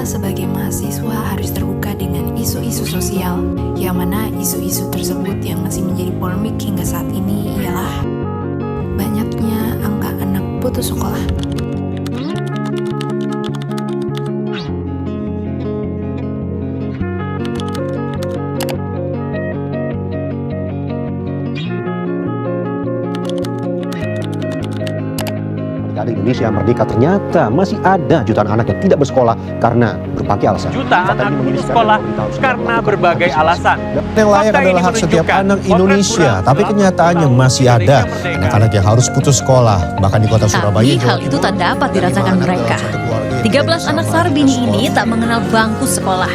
sebagai mahasiswa harus terbuka dengan isu-isu sosial, yang mana isu-isu tersebut yang masih menjadi polemik hingga saat ini ialah banyaknya angka anak putus sekolah. Di Indonesia merdeka ternyata masih ada jutaan anak yang tidak bersekolah karena berbagai alasan. Jutaan anak putus sekolah karena berbagai alasan. Yang layak adalah hak setiap anak Indonesia, tapi kenyataannya masih ada anak-anak yang harus putus sekolah, bahkan di kota Surabaya. Tapi hal itu tak dapat dirasakan mereka. 13 anak Sarbini ini tak mengenal bangku sekolah.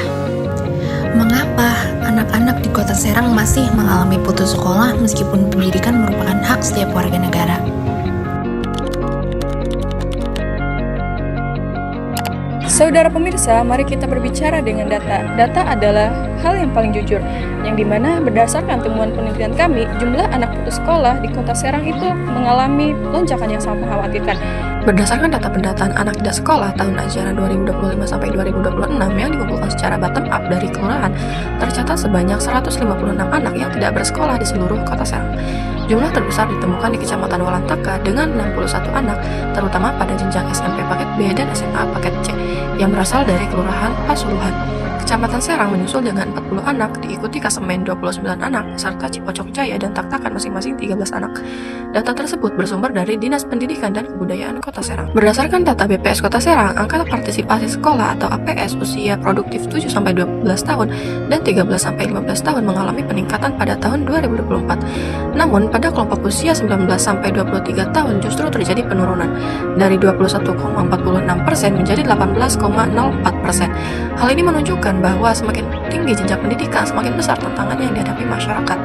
Mengapa anak-anak di kota Serang masih mengalami putus sekolah meskipun pendidikan merupakan hak setiap warga negara? Saudara pemirsa, mari kita berbicara dengan data. Data adalah hal yang paling jujur, yang dimana berdasarkan temuan penelitian kami, jumlah anak putus sekolah di kota Serang itu mengalami lonjakan yang sangat mengkhawatirkan. Berdasarkan data pendataan anak tidak sekolah tahun ajaran 2025-2026 yang dikumpulkan secara bottom up dari kelurahan, tercatat sebanyak 156 anak yang tidak bersekolah di seluruh kota Serang. Jumlah terbesar ditemukan di Kecamatan Walantaka dengan 61 anak, terutama pada jenjang SMP paket B dan SMA paket C, yang berasal dari Kelurahan Pasuruan. Kecamatan Serang menyusul dengan 40 anak, diikuti Kasemen 29 anak, serta Cipocok Jaya dan Taktakan masing-masing 13 anak. Data tersebut bersumber dari Dinas Pendidikan dan Kebudayaan Kota Serang. Berdasarkan data BPS Kota Serang, angka partisipasi sekolah atau APS usia produktif 7-12 tahun dan 13-15 tahun mengalami peningkatan pada tahun 2024. Namun, pada kelompok usia 19-23 tahun justru terjadi penurunan dari 21,46% menjadi 18,04%. Hal ini menunjukkan bahwa semakin tinggi jenjang pendidikan, semakin besar tantangan yang dihadapi masyarakat,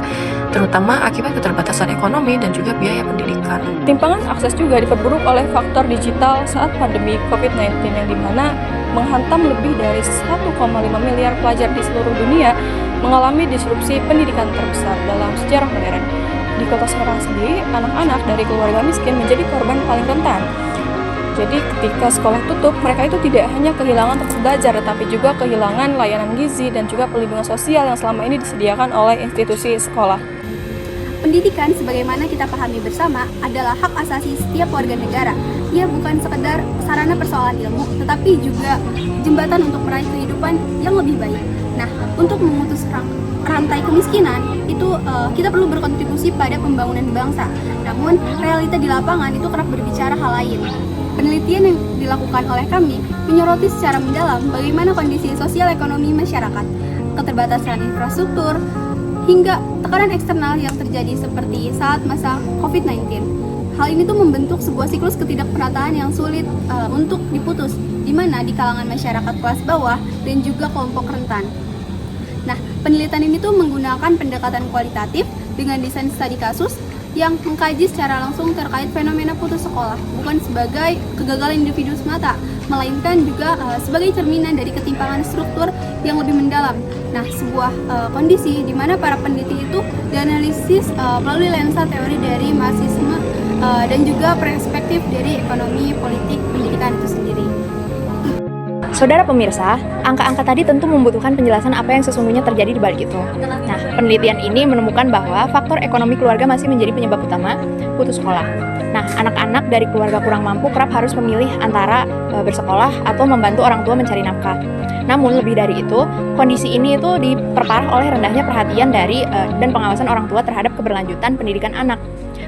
terutama akibat keterbatasan ekonomi dan juga biaya pendidikan. Timpangan akses juga diperburuk oleh faktor digital saat pandemi COVID-19 yang dimana menghantam lebih dari 1,5 miliar pelajar di seluruh dunia mengalami disrupsi pendidikan terbesar dalam sejarah modern. Di kota Serang sendiri, anak-anak dari keluarga miskin menjadi korban paling rentan. Jadi ketika sekolah tutup, mereka itu tidak hanya kehilangan tempat belajar, tetapi juga kehilangan layanan gizi dan juga perlindungan sosial yang selama ini disediakan oleh institusi sekolah. Pendidikan sebagaimana kita pahami bersama adalah hak asasi setiap warga negara. Ia bukan sekedar sarana persoalan ilmu, tetapi juga jembatan untuk meraih kehidupan yang lebih baik. Nah, untuk memutus rantai kemiskinan, itu kita perlu berkontribusi pada pembangunan bangsa. Namun, realita di lapangan itu kerap berbicara hal lain. Penelitian yang dilakukan oleh kami menyoroti secara mendalam bagaimana kondisi sosial ekonomi masyarakat, keterbatasan infrastruktur, hingga tekanan eksternal yang terjadi seperti saat masa COVID-19. Hal ini tuh membentuk sebuah siklus ketidakperataan yang sulit untuk diputus, di mana di kalangan masyarakat kelas bawah dan juga kelompok rentan. Nah, penelitian ini tuh menggunakan pendekatan kualitatif dengan desain studi kasus yang mengkaji secara langsung terkait fenomena putus sekolah, bukan sebagai kegagalan individu semata, melainkan juga sebagai cerminan dari ketimpangan struktur yang lebih mendalam. Nah, sebuah kondisi di mana para peneliti itu dianalisis melalui lensa teori dari marxisme dan juga perspektif dari ekonomi, politik, pendidikan itu sendiri. Saudara pemirsa, angka-angka tadi tentu membutuhkan penjelasan apa yang sesungguhnya terjadi di balik itu. Nah, penelitian ini menemukan bahwa faktor ekonomi keluarga masih menjadi penyebab utama putus sekolah. Nah, anak-anak dari keluarga kurang mampu kerap harus memilih antara bersekolah atau membantu orang tua mencari nafkah. Namun, lebih dari itu, kondisi ini itu diperparah oleh rendahnya perhatian dari dan pengawasan orang tua terhadap keberlanjutan pendidikan anak.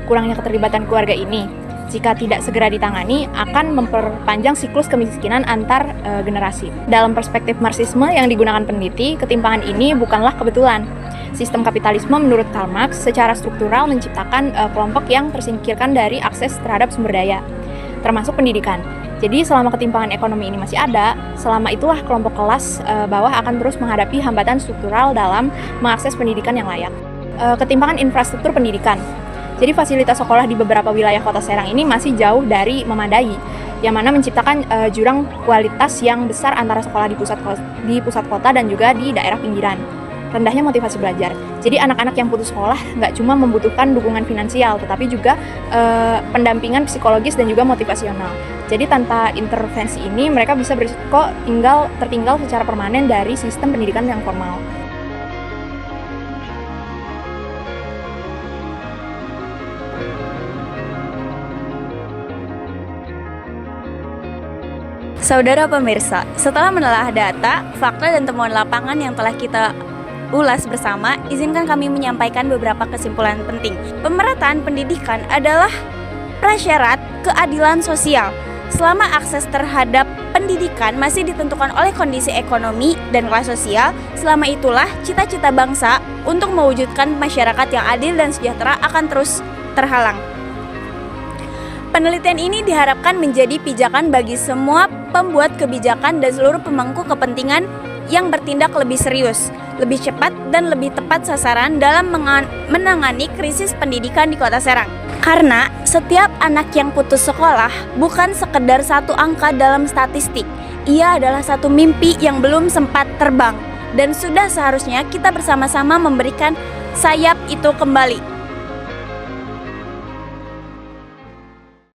Kurangnya keterlibatan keluarga ini, jika tidak segera ditangani, akan memperpanjang siklus kemiskinan antar generasi. Dalam perspektif Marxisme yang digunakan peneliti, ketimpangan ini bukanlah kebetulan. Sistem kapitalisme menurut Karl Marx secara struktural menciptakan kelompok yang tersingkirkan dari akses terhadap sumber daya, termasuk pendidikan. Jadi selama ketimpangan ekonomi ini masih ada, selama itulah kelompok kelas bawah akan terus menghadapi hambatan struktural dalam mengakses pendidikan yang layak. Ketimpangan infrastruktur pendidikan. Jadi fasilitas sekolah di beberapa wilayah kota Serang ini masih jauh dari memadai, yang mana menciptakan jurang kualitas yang besar antara sekolah di pusat kota dan juga di daerah pinggiran. Rendahnya motivasi belajar. Jadi anak-anak yang putus sekolah nggak cuma membutuhkan dukungan finansial, tetapi juga pendampingan psikologis dan juga motivasional. Jadi tanpa intervensi ini mereka bisa berisiko tertinggal secara permanen dari sistem pendidikan yang formal. Saudara pemirsa, setelah menelaah data, fakta dan temuan lapangan yang telah kita ulas bersama, izinkan kami menyampaikan beberapa kesimpulan penting. Pemerataan pendidikan adalah prasyarat keadilan sosial. Selama akses terhadap pendidikan masih ditentukan oleh kondisi ekonomi dan kelas sosial, selama itulah cita-cita bangsa untuk mewujudkan masyarakat yang adil dan sejahtera akan terus terhalang. Penelitian ini diharapkan menjadi pijakan bagi semua pembuat kebijakan dan seluruh pemangku kepentingan yang bertindak lebih serius, lebih cepat, dan lebih tepat sasaran dalam menangani krisis pendidikan di Kota Serang. Karena setiap anak yang putus sekolah bukan sekedar satu angka dalam statistik, ia adalah satu mimpi yang belum sempat terbang, dan sudah seharusnya kita bersama-sama memberikan sayap itu kembali.